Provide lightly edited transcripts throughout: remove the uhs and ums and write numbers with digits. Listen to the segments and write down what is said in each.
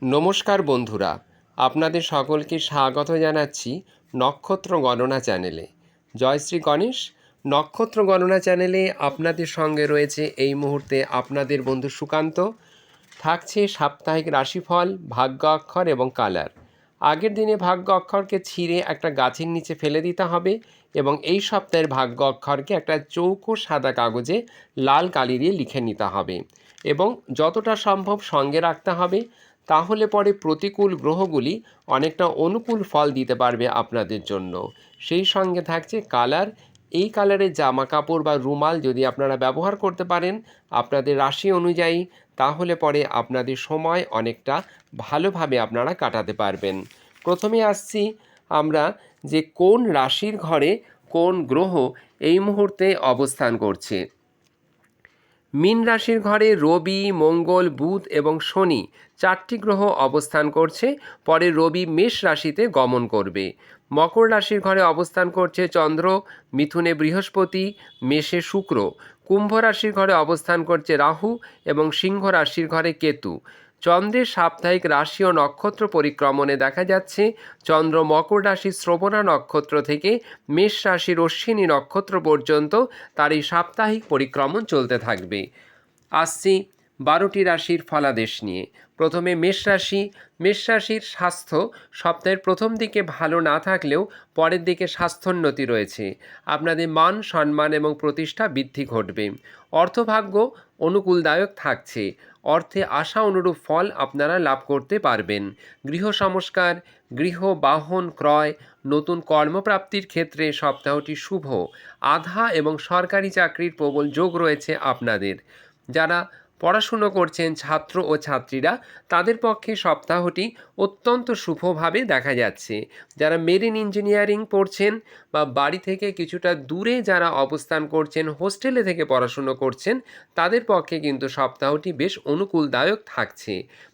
নমস্কার বন্ধুরা, আপনাদের সকলকে স্বাগত জানাচ্ছি নক্ষত্র গণনা চ্যানেলে। জয় শ্রী গণেশ। নক্ষত্র গণনা চ্যানেলে আপনাদের সঙ্গে রয়েছে এই মুহূর্তে আপনাদের বন্ধু সুকান্ত। থাকছে সাপ্তাহিক রাশিফল, ভাগ্য অক্ষর এবং কালার। আগের দিনে ভাগ্য অক্ষরকে ছিঁড়ে একটা গাছের নিচে ফেলে দিতে হবে এবং এই সপ্তাহের ভাগ্য অক্ষরকে একটা চৌকো সাদা কাগজে লাল কালি দিয়ে লিখে নিতে হবে এবং যতটা সম্ভব সঙ্গে রাখতে হবে। তাহলে পরে প্রতিকূল গ্রহগুলি অনেকটা অনুকূল ফল দিতে পারবে আপনাদের জন্য। সেই সঙ্গে থাকছে কালার। এই কালারের জামা কাপড় বা রুমাল যদি আপনারা ব্যবহার করতে পারেন আপনাদের রাশি অনুযায়ী, তাহলে পরে আপনাদের সময় অনেকটা ভালোভাবে আপনারা কাটাতে পারবেন। প্রথমে আসছি আমরা যে কোন রাশির ঘরে কোন গ্রহ এই মুহূর্তে অবস্থান করছে। মীন রাশির ঘরে রবি, মঙ্গল, বুধ এবং শনি চারটি গ্রহ অবস্থান করছে। পরে রবি মেষ রাশিতে গমন করবে। মকর রাশির ঘরে অবস্থান করছে চন্দ্র, মিথুনে বৃহস্পতি, মেষে শুক্র। কুম্ভ রাশির ঘরে অবস্থান করছে রাহু এবং সিংহ রাশির ঘরে কেতু। চন্দ্রের সাপ্তাহিক রাশি ও নক্ষত্র পরিক্রমণে দেখা যাচ্ছে চন্দ্র মকর রাশির শ্রবণা নক্ষত্র থেকে মেষ রাশির অশ্বিনী নক্ষত্র পর্যন্ত তার এই সাপ্তাহিক পরিক্রমণ চলতে থাকবে। আসছি 12টি রাশির ফলাদেশ নিয়ে। প্রথমে মেষ রাশি। মেষ রাশির স্বাস্থ্য সপ্তাহের প্রথম দিকে ভালো না থাকলেও পরের দিকে স্বাস্থ্যোন্নতি রয়েছে। আপনাদের মান সম্মান এবং প্রতিষ্ঠা বৃদ্ধি ঘটবে। অর্থভাগ্য অনুকূলদায়ক থাকছে। অর্থে আশা অনুরূপ ফল আপনারা লাভ করতে পারবেন। গৃহ সংস্কার, গৃহ বাহন ক্রয়, নতুন কর্মপ্রাপ্তির ক্ষেত্রে সপ্তাহটি শুভ। আধা এবং সরকারি চাকরির প্রবল যোগ রয়েছে আপনাদের। যারা পড়াশুনো করছেন ছাত্র ও ছাত্রীরা, তাদের পক্ষে সপ্তাহটি অত্যন্ত শুভভাবে দেখা যাচ্ছে। যারা মেরিন ইঞ্জিনিয়ারিং পড়ছেন বা বাড়ি থেকে কিছুটা দূরে যারা অবস্থান করছেন, হোস্টেলে থেকে পড়াশুনো করছেন, তাদের পক্ষে কিন্তু সপ্তাহটি বেশ অনুকূলদায়ক থাকছে।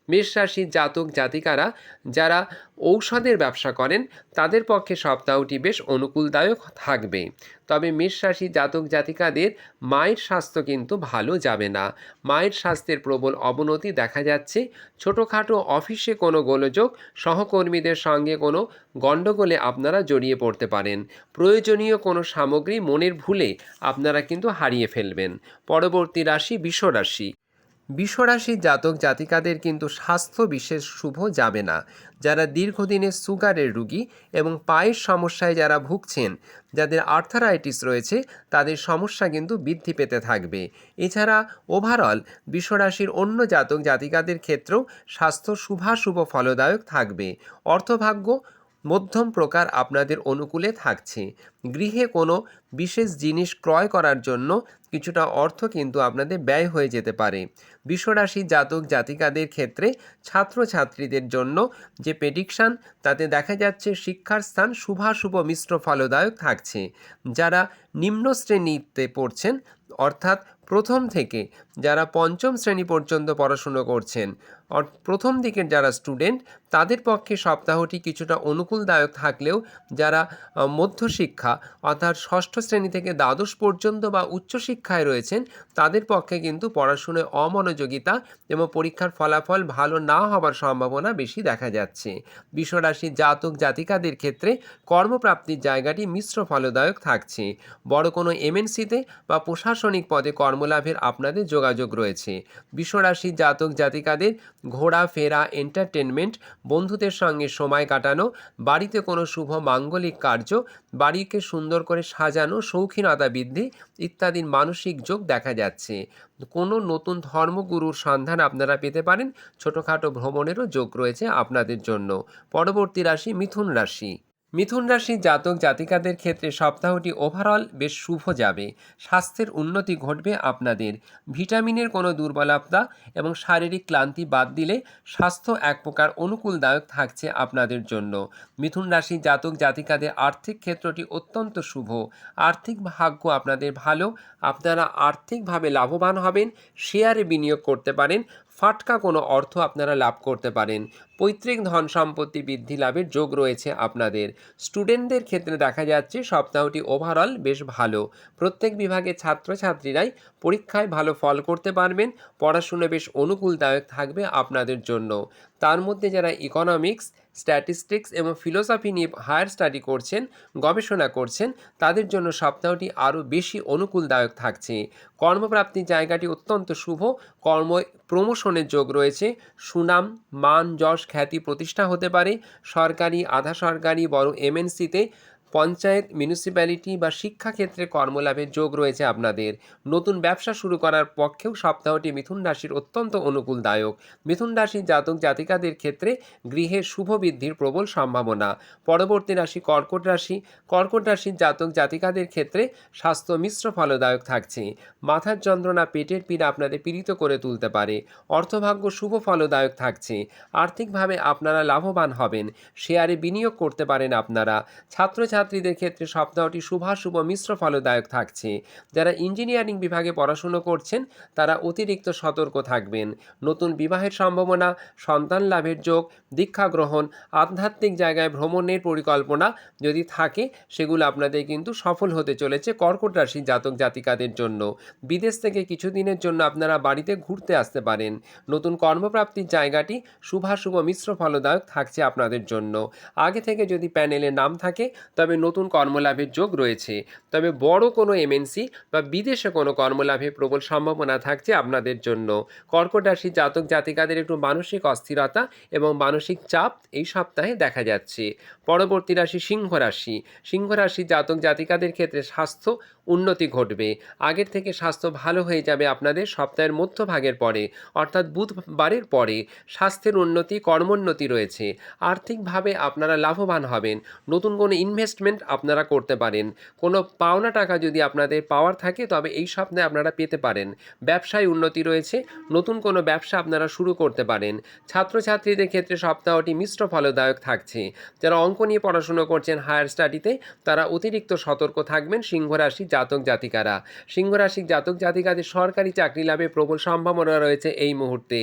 মেষ রাশির জাতক জাতিকারা যারা ঔষধের ব্যবসা করেন, তাদের পক্ষে সপ্তাহটি বেশ অনুকূলদায়ক থাকবে। তবে মেষ রাশির জাতক জাতিকাদের মায়ের স্বাস্থ্য কিন্তু ভালো যাবে না। মায়ের স্বাস্থ্যের প্রবল অবনতি দেখা যাচ্ছে। ছোটোখাটো অফিসে কোনো গোলযোগ, সহকর্মীদের সঙ্গে কোনো গণ্ডগোলে আপনারা জড়িয়ে পড়তে পারেন। প্রয়োজনীয় কোনো সামগ্রী মনের ভুলে আপনারা কিন্তু হারিয়ে ফেলবেন। পরবর্তী রাশি বৃষ রাশি। বৃষ রাশির জাতক জাতিকাদের কিন্তু স্বাস্থ্য বিশেষ শুভ যাবে না। যারা দীর্ঘদিনের সুগারের রোগী এবং পায়ের সমস্যায় যারা ভুগছেন, যাদের আর্থারাইটিস রয়েছে, তাদের সমস্যা কিন্তু বৃদ্ধি পেতে থাকবে। এছাড়া ওভারঅল বৃষ রাশির অন্য জাতক জাতিকাদের ক্ষেত্রেও স্বাস্থ্য শুভাশুভ ফলদায়ক থাকবে। অর্থভাগ্য মধ্যম প্রকার আপনাদের অনুকূলে থাকছে। গৃহে কোনো বিশেষ জিনিস ক্রয় করার জন্য কিছুটা অর্থ কিন্তু আপনাদের ব্যয় হয়ে যেতে পারে। বৃষ রাশির জাতক জাতিকাদের ক্ষেত্রে ছাত্রছাত্রীদের জন্য যে প্রেডিকশান, তাতে দেখা যাচ্ছে শিক্ষার স্থান শুভাশুভ মিশ্র ফলদায়ক থাকছে। যারা নিম্ন শ্রেণীতে পড়ছেন, অর্থাৎ প্রথম থেকে যারা পঞ্চম শ্রেণী পর্যন্ত পড়াশুনো করছেন, প্রথম দিকের যারা স্টুডেন্ট, তাদের পক্ষে সপ্তাহটি কিছুটা অনুকূলদায়ক থাকলেও যারা মধ্যশিক্ষা অর্থাৎ ষষ্ঠ শ্রেণী থেকে দ্বাদশ পর্যন্ত বা উচ্চশিক্ষায় রয়েছেন, তাদের পক্ষে কিন্তু পড়াশুনোয় অমনোযোগিতা এবং পরীক্ষার ফলাফল ভালো না হবার সম্ভাবনা বেশি দেখা যাচ্ছে। বৃষ রাশির জাতক জাতিকাদের ক্ষেত্রে কর্মপ্রাপ্তির জায়গাটি মিশ্র ফলদায়ক থাকছে। বড় কোনো এমএনসিতে বা প্রশাসনিক পদে কর্মলাভের আপনাদের যোগাযোগ রয়েছে। বৃষ রাশির জাতক জাতিকাদের ঘোরাফেরা, এন্টারটেনমেন্ট, বন্ধুদের সঙ্গে সময় কাটানো, বাড়িতে কোনো শুভ মাঙ্গলিক কার্য, বাড়িকে সুন্দর করে সাজানো, শৌখিনতা বৃদ্ধি ইত্যাদির মানসিক যোগ দেখা যাচ্ছে। কোনো নতুন ধর্মগুরুর সন্ধান আপনারা পেতে পারেন। ছোটোখাটো ভ্রমণেরও যোগ রয়েছে আপনাদের জন্য। পরবর্তী রাশি মিথুন রাশি। মিথুন রাশির জাতক জাতিকাদের ক্ষেত্রে সপ্তাহটি ওভারঅল বেশ শুভ যাবে। স্বাস্থ্যের উন্নতি ঘটবে আপনাদের। ভিটামিনের কোনো দুর্বলতা এবং শারীরিক ক্লান্তি বাদ দিলে স্বাস্থ্য এক প্রকার অনুকূলদায়ক থাকছে আপনাদের জন্য। মিথুন রাশির জাতক জাতিকাদের আর্থিক ক্ষেত্রটি অত্যন্ত শুভ। আর্থিক ভাগ্য আপনাদের ভালো। আপনারা আর্থিকভাবে লাভবান হবেন। শেয়ারে বিনিয়োগ করতে পারেন। ফাটকা কোনো অর্থ আপনারা লাভ করতে পারেন। পৈতৃক ধন সম্পত্তি বৃদ্ধি লাভের যোগ রয়েছে আপনাদের। স্টুডেন্টদের ক্ষেত্রে দেখা যাচ্ছে সপ্তাহটি ওভারঅল বেশ ভালো। প্রত্যেক বিভাগের ছাত্রছাত্রীরাই পরীক্ষায় ভালো ফল করতে পারবেন। পড়াশুনো বেশ অনুকূলদায়ক থাকবে আপনাদের জন্য। তার মধ্যে যারা ইকোনমিক্স, স্ট্যাটিস্টিক্স এবং ফিলোসফি নিয়ে হায়ার স্টাডি করছেন, গবেষণা করছেন, তাদের জন্য সপ্তাহটি আরও বেশি অনুকূলদায়ক থাকছে। কর্মপ্রাপ্তির জায়গাটি অত্যন্ত শুভ। কর্ম প্রমোশনের যোগ রয়েছে। সুনাম, মান, যশ, খ্যাতি প্রতিষ্ঠা হতে পারে। সরকারি, আধা সরকারি, বড় এমএনসিতে, পঞ্চায়েত, মিউনিসিপ্যালিটি বা শিক্ষাক্ষেত্রে কর্মলাভের যোগ রয়েছে আপনাদের। নতুন ব্যবসা শুরু করার পক্ষেও সপ্তাহটি মিথুন রাশির অত্যন্ত অনুকূলদায়ক। মিথুন রাশির জাতক জাতিকাদের ক্ষেত্রে গৃহে শুভ বৃদ্ধির প্রবল সম্ভাবনা। পরবর্তী রাশি কর্কট রাশি। কর্কট রাশির জাতক জাতিকাদের ক্ষেত্রে স্বাস্থ্য মিশ্র ফলদায়ক থাকছে। মাথার যন্ত্রণা, পেটের পীড়া আপনাদের পীড়িত করে তুলতে পারে। অর্থভাগ্য শুভ ফলদায়ক থাকছে। আর্থিকভাবে আপনারা লাভবান হবেন। শেয়ারে বিনিয়োগ করতে পারেন আপনারা। ছাত্রছাত্রীদের ক্ষেত্রে সপ্তাহটি শুভাশুভ মিশ্র ফলদায়ক থাকছে। যারা ইঞ্জিনিয়ারিং বিভাগে পড়াশুনো করছেন তারা অতিরিক্ত সতর্ক থাকবেন। নতুন বিবাহের সম্ভাবনা, সন্তান লাভের যোগ, দীক্ষা গ্রহণ, আধ্যাত্মিক জায়গায় ভ্রমণের পরিকল্পনা যদি থাকে সেগুলো আপনাদের কিন্তু সফল হতে চলেছে কর্কট রাশির জাতক জাতিকাদের জন্য। বিদেশ থেকে কিছুদিনের জন্য আপনারা বাড়িতে ঘুরতে আসতে পারেন। নতুন কর্মপ্রাপ্তির জায়গাটি শুভাশুভ মিশ্র ফলদায়ক থাকছে আপনাদের জন্য। আগে থেকে যদি প্যানেলে নাম থাকে তবে নতুন কর্মলাভের যোগ রয়েছে। তবে বড় কোনো এমএনসি বা বিদেশে কোনো কর্মলাভে প্রবল সম্ভাবনা থাকছে আপনাদের জন্য। কর্কট রাশির জাতক জাতিকাদের একটু মানসিক অস্থিরতা এবং মানসিক চাপ এই সপ্তাহে দেখা যাচ্ছে। পরবর্তী রাশি সিংহ রাশি। সিংহ রাশির জাতক জাতিকাদের ক্ষেত্রে স্বাস্থ্য উন্নতি ঘটবে। আগের থেকে স্বাস্থ্য ভালো হয়ে যাবে আপনাদের সপ্তাহের মধ্যভাগের পরে, অর্থাৎ বুধবারের পরে। স্বাস্থ্যের উন্নতি, কর্মোন্নতি রয়েছে। আর্থিকভাবে আপনারা লাভবান হবেন। নতুন কোনো ইনভেস্টমেন্ট আপনারা করতে পারেন। কোনো পাওনা টাকা যদি আপনাদের পাওয়ার থাকে তবে এই সপ্তাহে আপনারা পেতে পারেন। ব্যবসায় উন্নতি রয়েছে। নতুন কোনো ব্যবসা আপনারা শুরু করতে পারেন। ছাত্রছাত্রীদের ক্ষেত্রে সপ্তাহটি মিশ্র ফলদায়ক থাকছে। যারা অঙ্ক নিয়ে পড়াশুনো করছেন হায়ার স্টাডিতে তারা অতিরিক্ত সতর্ক থাকবেন। সিংহ রাশির জাতক জাতিকারা, সিংহ রাশির জাতক জাতিকাদের সরকারি চাকরি লাভে প্রবল সম্ভাবনা রয়েছে এই মুহূর্তে।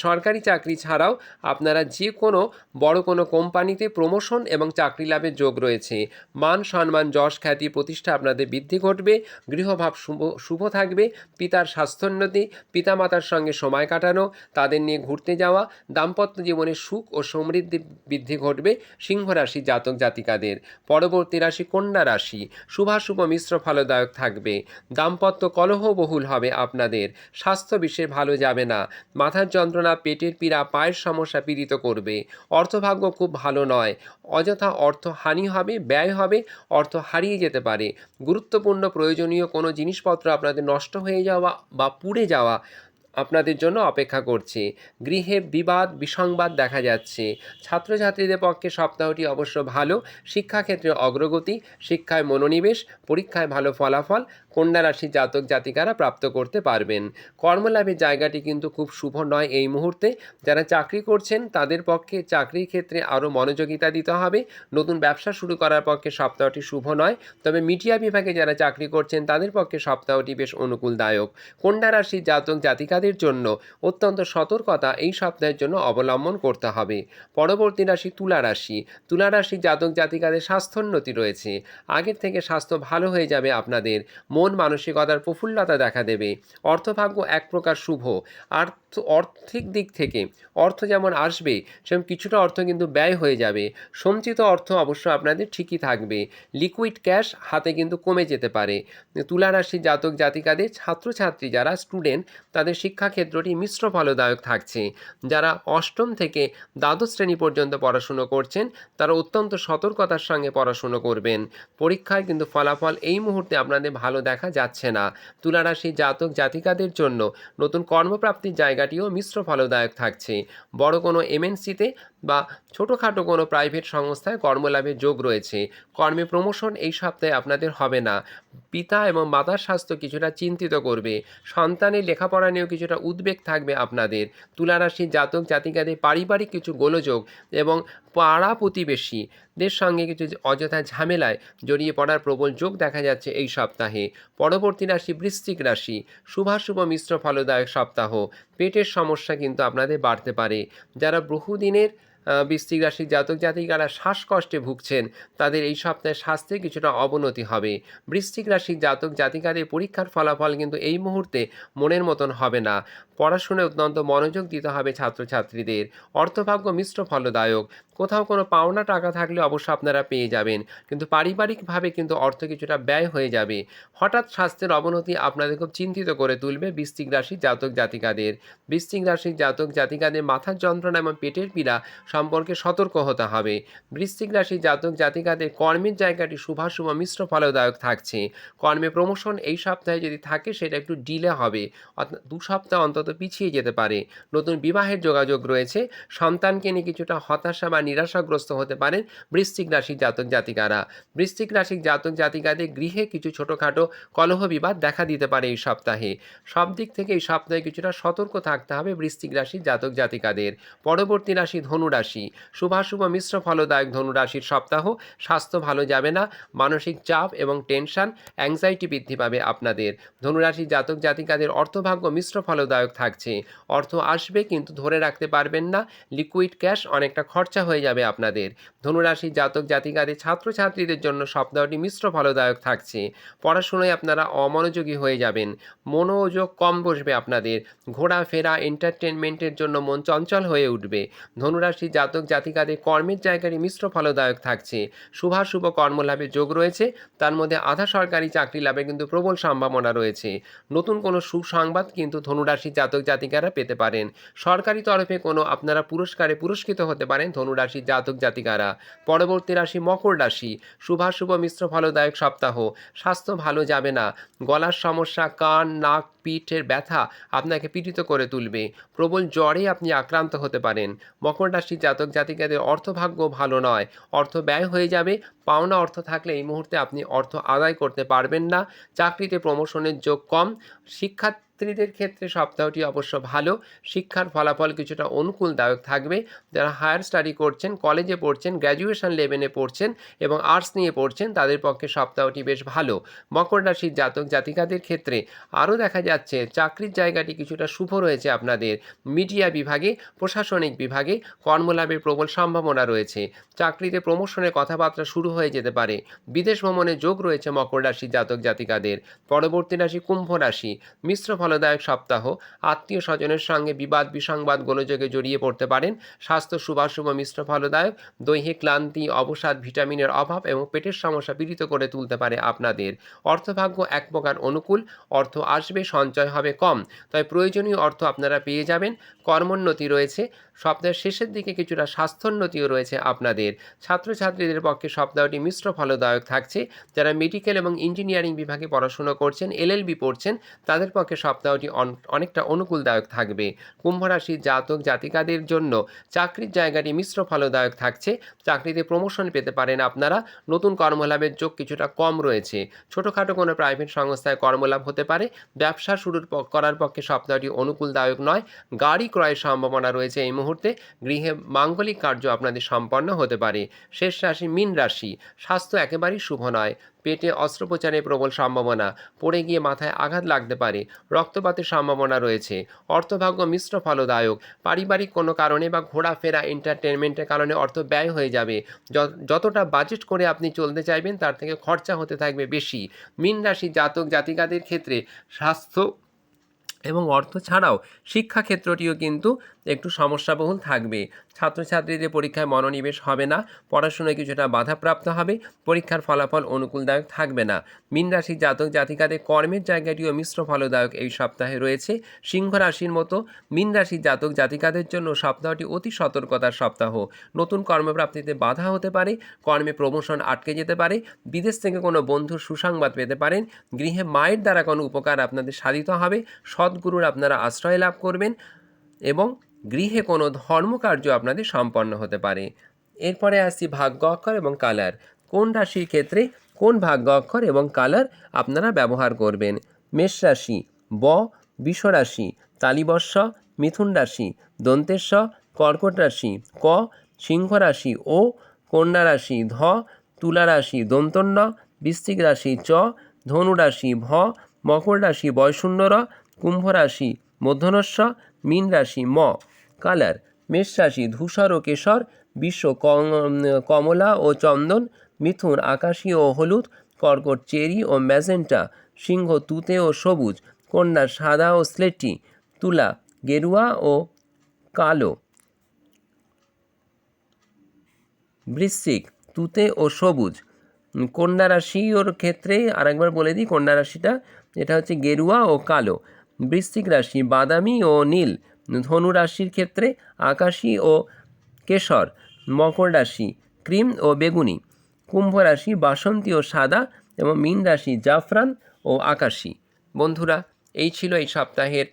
সরকারি চাকরি ছাড়াও আপনারা যে কোনো বড় কোনো কোম্পানিতে প্রমোশন এবং চাকরি লাভের যোগ রয়েছে। মান, সম্মান, যশ, খ্যাতি প্রতিষ্ঠা আপনাদের বৃদ্ধি ঘটবে। গৃহভাব শুভ থাকবে। পিতার স্বাস্থ্যোন্নতি, পিতামাতার সঙ্গে সময় কাটানো, তাদের নিয়ে ঘুরতে যাওয়া, দাম্পত্য জীবনে সুখ ও সমৃদ্ধি বৃদ্ধি ঘটবে সিংহ রাশি জাতক জাতিকাদের। পরবর্তী রাশি কন্যা রাশি। শুভাশুভ মিশ্র ফলদায়ক থাকবে। দাম্পত্য কলহ বহুল হবে আপনাদের। স্বাস্থ্য বিশেষ ভালো যাবে না। মাথার যন্ত্রণা, পেটের পীড়া, পায়ের সমস্যা পীড়িত করবে। অর্থভাগ্য খুব ভালো নয়। অযথা অর্থ হানি হবে, ব্যয় হবে, অর্থ হারিয়ে যেতে পারে। গুরুত্বপূর্ণ প্রয়োজনীয় কোনো জিনিসপত্র আপনাদের নষ্ট হয়ে যাওয়া বা পুড়ে যাওয়া আপনাদের জন্য অপেক্ষা করছে। গৃহে বিবাদ, বিসংবাদ দেখা যাচ্ছে। ছাত্রছাত্রীদের পক্ষে সপ্তাহটি অবশ্য ভালো। শিক্ষাক্ষেত্রে অগ্রগতি, শিক্ষায় মনোনিবেশ, পরীক্ষায় ভালো ফলাফল কন্যা রাশির জাতক জাতিকারা প্রাপ্ত করতে পারবেন। কর্মলাভের জায়গাটি কিন্তু খুব শুভ নয় এই মুহূর্তে। যারা চাকরি করছেন তাদের পক্ষে চাকরির ক্ষেত্রে আরও মনোযোগিতা দিতে হবে। নতুন ব্যবসা শুরু করার পক্ষে সপ্তাহটি শুভ নয়। তবে মিডিয়া বিভাগে যারা চাকরি করছেন তাদের পক্ষে সপ্তাহটি বেশ অনুকূলদায়ক। কন্যা রাশির জাতক জাতিকাদের জন্য অত্যন্ত সতর্কতা এই সপ্তাহের জন্য অবলম্বন করতে হবে। পরবর্তী রাশি তুলা রাশি। তুলা রাশির জাতক জাতিকাদের স্বাস্থ্যোন্নতি রয়েছে। আগের থেকে স্বাস্থ্য ভালো হয়ে যাবে আপনাদের। মন মানসিকতার প্রফুল্লতা দেখা দেবে। অর্থভাগ্য এক প্রকার শুভ। আর্থিক দিক থেকে অর্থ যেমন আসবে সেরকম কিছুটা অর্থ কিন্তু ব্যয় হয়ে যাবে। সঞ্চিত অর্থ অবশ্য আপনাদের ঠিকই থাকবে। লিকুইড ক্যাশ হাতে কিন্তু কমে যেতে পারে। তুলা রাশির জাতক জাতিকাদের ছাত্রছাত্রী যারা স্টুডেন্ট তাদের শিক্ষাক্ষেত্রটি মিশ্র ফলদায়ক থাকছে। যারা অষ্টম থেকে দ্বাদশ শ্রেণী পর্যন্ত পড়াশুনো করছেন তারা অত্যন্ত সতর্কতার সঙ্গে পড়াশুনো করবেন। পরীক্ষায় কিন্তু ফলাফল এই মুহূর্তে আপনাদের ভালো দেখা যাচ্ছে না। তুলা রাশির জাতক জাতিকাদের জন্য নতুন কর্মপ্রাপ্তির জায়গাটিও মিশ্র ফলদায়ক থাকছে। বড় কোনো এমএনসিতে বা ছোটোখাটো কোনো প্রাইভেট সংস্থায় কর্মলাভের যোগ রয়েছে। কর্মে প্রমোশন এই সপ্তাহে আপনাদের হবে না। পিতা এবং মাতার স্বাস্থ্য কিছুটা চিন্তিত করবে। সন্তানের লেখাপড়া নিয়েও কিছুটা উদ্বেগ থাকবে আপনাদের। তুলা রাশির জাতক জাতিকাদের পারিবারিক কিছু গোলযোগ এবং পাড়া প্রতিবেশীদের সঙ্গে কিছু অযথা ঝামেলায় জড়িয়ে পড়ার প্রবল যোগ দেখা যাচ্ছে এই সপ্তাহে। পরবর্তী রাশি বৃশ্চিক রাশি। শুভাশুভ মিশ্র ফলদায়ক সপ্তাহ। পেটের সমস্যা কিন্তু আপনাদের বাড়তে পারে। যারা বহুদিনের বৃশ্চিক রাশির জাতক জাতিকারা শ্বাসকষ্টে ভুগছেন, তাদের এই সপ্তাহে স্বাস্থ্যে কিছুটা অবনতি হবে। বৃশ্চিক রাশির জাতক জাতিকাদের পরীক্ষার ফলাফল কিন্তু এই মুহূর্তে মনের মতন হবে না। পড়াশোনায় অত্যন্ত মনোযোগ দিতে হবে ছাত্রছাত্রীদের। অর্থভাগ্য মিশ্র ফলদায়ক। কোথাও কোনো পাওনা টাকা থাকলে অবশ্য আপনারা পেয়ে যাবেন, কিন্তু পারিবারিকভাবে কিন্তু অর্থ কিছুটা ব্যয় হয়ে যাবে। হঠাৎ স্বাস্থ্যের অবনতি আপনাদের খুব চিন্তিত করে তুলবে বৃশ্চিক রাশির জাতক জাতিকাদের। বৃশ্চিক রাশির জাতক জাতিকাদের মাথার যন্ত্রণা এবং পেটের পীড়া সম্পর্কে সতর্ক হতে হবে। বৃশ্চিক রাশির জাতক জাতিকাদের কর্মের জায়গাটি শুভাশুভ মিশ্র ফলদায়ক থাকছে। কর্মে প্রমোশন এই সপ্তাহে যদি থাকে সেটা একটু ডিলে হবে, 2 সপ্তাহ অন্তত পিছিয়ে যেতে পারে। নতুন বিবাহের যোগাযোগ রয়েছে। সন্তানকে নিয়ে কিছুটা হতাশা বা নিরাশাগ্রস্ত হতে পারেন বৃশ্চিক রাশির জাতক জাতিকারা। বৃশ্চিক রাশির জাতক জাতিকাদের গৃহে কিছু ছোটোখাটো কলহ বিবাদ দেখা দিতে পারে এই সপ্তাহে। সব দিক থেকে এই সপ্তাহে কিছুটা সতর্ক থাকতে হবে বৃশ্চিক রাশির জাতক জাতিকাদের। পরবর্তী রাশি ধনু রাশি। শুভাশুভ মিশ্র ফলদায়ক ধনু রাশির সপ্তাহ। স্বাস্থ্য ভালো যাবে না, মানসিক চাপ এবং টেনশন, অ্যাংজাইটি বৃদ্ধি পাবে আপনাদের। ধনুরাশির জাতক জাতিকাদের অর্থভাগ্য মিশ্র ফলদায়ক থাকছে। অর্থ আসবে কিন্তু ধরে রাখতে পারবেন না, লিকুইড ক্যাশ অনেকটা খরচা হয়ে যাবে আপনাদের। ধনুরাশির জাতক জাতিকাদের ছাত্রছাত্রীদের জন্য সপ্তাহটি মিশ্র ফলদায়ক থাকছে। পড়াশোনায় আপনারা অমনোযোগী হয়ে যাবেন, মনোযোগ কম বসবে আপনাদের। ঘোরাফেরা এন্টারটেনমেন্টের জন্য মন চঞ্চল হয়ে উঠবে। ধনুরাশির জাতক জাতিকাদের কর্মের জায়গাটি মিশ্র ফলদায়ক থাকছে। শুভাশুভ কর্মলাভের যোগ রয়েছে, তার মধ্যে আধা সরকারি চাকরি লাভের কিন্তু প্রবল সম্ভাবনা রয়েছে। নতুন কোনো সুসংবাদ কিন্তু ধনুরাশির জাতক জাতিকারা পেতে পারেন। সরকারি তরফে কোনো আপনারা পুরস্কারে পুরস্কৃত হতে পারেন ধনুরাশির জাতক জাতিকারা। পরবর্তী রাশি মকর রাশি। শুভাশুভ মিশ্র ফলদায়ক সপ্তাহ। স্বাস্থ্য ভালো যাবে না, গলার সমস্যা, কান, নাক, পিঠের ব্যথা আপনাকে পীড়িত করে তুলবে। প্রবল জ্বরে আপনি আক্রান্ত হতে পারেন। মকর রাশির জাতক জাতিকাদের অর্থভাগ্য ভালো নয়, অর্থ ব্যয় হয়ে যাবে। পাওনা অর্থ থাকলে এই মুহূর্তে আপনি অর্থ আদায় করতে পারবেন না। চাকরিতে প্রমোশনের যোগ কম। শিক্ষার্থীদের ক্ষেত্রে সপ্তাহটি অবশ্য ভালো। শিক্ষার ফলাফল কিছুটা অনুকূলদায়ক থাকবে। যারা হায়ার স্টাডি করছেন, কলেজে পড়ছেন, গ্র্যাজুয়েশন লেভেলে পড়ছেন এবং আর্টস নিয়ে পড়ছেন, তাদের পক্ষে সপ্তাহটি বেশ ভালো। মকর রাশির জাতক জাতিকাদের ক্ষেত্রে আরও দেখা যাচ্ছে চাকরির জায়গাটি কিছুটা শুভ রয়েছে আপনাদের। মিডিয়া বিভাগে, প্রশাসনিক বিভাগে কর্মলাভের প্রবল সম্ভাবনা রয়েছে। চাকরিতে প্রমোশনের কথাবার্তা শুরু হয়ে যেতে পারে। বিদেশ ভ্রমণের যোগ রয়েছে মকর রাশির জাতক জাতিকাদের। পরবর্তী রাশি কুম্ভ রাশি। মিশ্র ফলদায়ক সপ্তাহ। আত্মীয় স্বজনের সঙ্গে বিবাদ বিসংবাদ গোলযোগে জড়িয়ে পড়তে পারেন। স্বাস্থ্য শুভাশুভ মিশ্র ফলদায়ক। দৈহিক ক্লান্তি, অবসাদ, ভিটামিনের অভাব এবং পেটের সমস্যা পীড়িত করে তুলতে পারে আপনাদের। অর্থভাগ্য এক প্রকার অনুকূল, অর্থ আসবে, সঞ্চয় হবে কম, তাই প্রয়োজনীয় অর্থ আপনারা পেয়ে যাবেন। কর্মোন্নতি রয়েছে। সপ্তাহের শেষের দিকে কিছুটা স্বাস্থ্যোন্নতিও রয়েছে আপনাদের। ছাত্রছাত্রীদের পক্ষে সপ্তাহটি মিশ্র ফলদায়ক থাকছে। যারা মেডিকেল এবং ইঞ্জিনিয়ারিং বিভাগে পড়াশুনো করছেন, এলএলবি পড়ছেন, তাদের পক্ষে সপ্তাহটি অনেকটা অনুকূলদায়ক থাকবে। কুম্ভ রাশির জাতক জাতিকাদের জন্য চাকরির জায়গাটি মিশ্র ফলদায়ক থাকছে। চাকরিতে প্রমোশন পেতে পারেন আপনারা। নতুন কর্মলাভের যোগ কিছুটা কম রয়েছে। ছোটোখাটো কোনো প্রাইভেট সংস্থায় কর্মলাভ হতে পারে। ব্যবসা করার পক্ষে সপ্তাহটি অনুকূলদায়ক নয়। গাড়ি ক্রয়ের সম্ভাবনা রয়েছে এই মুহূর্তে। গৃহে মাঙ্গলিক কার্য আপনাদের সম্পন্ন হতে পারে। শেষ রাশি মীন রাশি। স্বাস্থ্য একেবারেই শুভ নয়। পেটে অস্ত্রোপচারের প্রবল সম্ভাবনা, পড়ে গিয়ে মাথায় আঘাত লাগতে পারে। রক্তপাতের সম্ভাবনা রয়েছে। অর্থভাগ্য মিশ্র ফলদায়ক। পারিবারিক কোনো কারণে বা ঘোরাফেরা এন্টারটেনমেন্টের কারণে অর্থ ব্যয় হয়ে যাবে। যতটা বাজেট করে আপনি চলতে চাইবেন তার থেকে খরচা হতে থাকবে বেশি। মীন রাশি জাতক জাতিকাদের ক্ষেত্রে স্বাস্থ্য এবং অর্থ ছাড়াও শিক্ষাক্ষেত্রটিও কিন্তু একটু সমস্যাবহুল থাকবে। ছাত্রছাত্রীদের পরীক্ষায় মনোনিবেশ হবে না, পড়াশোনায় কিছুটা বাধাপ্রাপ্ত হবে, পরীক্ষার ফলাফল অনুকূলদায়ক থাকবে না। মীন রাশির জাতক জাতিকাদের কর্মের জায়গাটিও মিশ্র ফলদায়ক এই সপ্তাহে রয়েছে। সিংহ রাশির মতো মীন রাশির জাতক জাতিকাদের জন্য সপ্তাহটি অতি সতর্কতার সপ্তাহ। নতুন কর্মপ্রাপ্তিতে বাধা হতে পারে, কর্মে প্রমোশন আটকে যেতে পারে, বিদেশ থেকে কোনো বন্ধুর সুসংবাদ পেতে পারেন, গৃহে মায়ের দ্বারা কোনো উপকার আপনাদের সাধিত হবে, সদ্গুরুর আপনারা আশ্রয় লাভ করবেন এবং গৃহে কোনো ধর্মকার্য আপনাদের সম্পন্ন হতে পারে। এরপরে আসছি ভাগ্য অক্ষর এবং কালার। কোন রাশির ক্ষেত্রে কোন ভাগ্য অক্ষর এবং কালার আপনারা ব্যবহার করবেন? মেষ রাশি ব, বৃষ রাশি তালিবর্ষ, মিথুন রাশি দন্তেশ্ব, কর্কট রাশি ক, সিংহ রাশি ও, কন্যা রাশি ধ, তুলা রাশি দন্তন্য, বৃশ্চিক রাশি চ, ধনু রাশি ভ, মকর রাশি বয়শূন্য র, কুম্ভ রাশি মূর্ধন্যস্ব, মীন রাশি ম। কালার মেষ রাশি ধূসর ও কেশর, বৃষ কমলা ও চন্দন, মিথুন আকাশী ও হলুদ, কর্কট চেরি ও ম্যাজেন্টা, সিংহ তুতে ও সবুজ, কন্যা সাদা ও স্লেটি, তুলা গেরুয়া ও কালো, বৃশ্চিক তুতে ও সবুজ। কন্যা রাশির ক্ষেত্রে আরেকবার বলে দিই, কন্যা রাশিটা এটা হচ্ছে গেরুয়া ও কালো, বৃশ্চিক রাশি বাদামি ও নীল, ধনু রাশির ক্ষেত্রে আকাশী ও কেশর, মকর রাশি ক্রিম ও বেগুনি, কুম্ভ রাশি বাসন্তী ও সাদা এবং মীন রাশি জাফরান ও আকাশী। বন্ধুরা, এই ছিল এই সপ্তাহের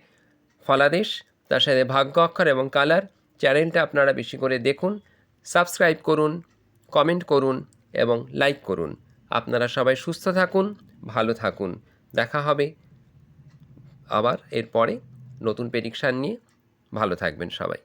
ফলাদেশ, তার সাথে ভাগ্য অক্ষর এবং কালার। চ্যানেলটা আপনারা বেশি করে দেখুন, সাবস্ক্রাইব করুন, কমেন্ট করুন এবং লাইক করুন। আপনারা সবাই সুস্থ থাকুন, ভালো থাকুন। দেখা হবে আবার এরপরে নতুন প্রেডিকশান নিয়ে। ভালো থাকবেন সবাই।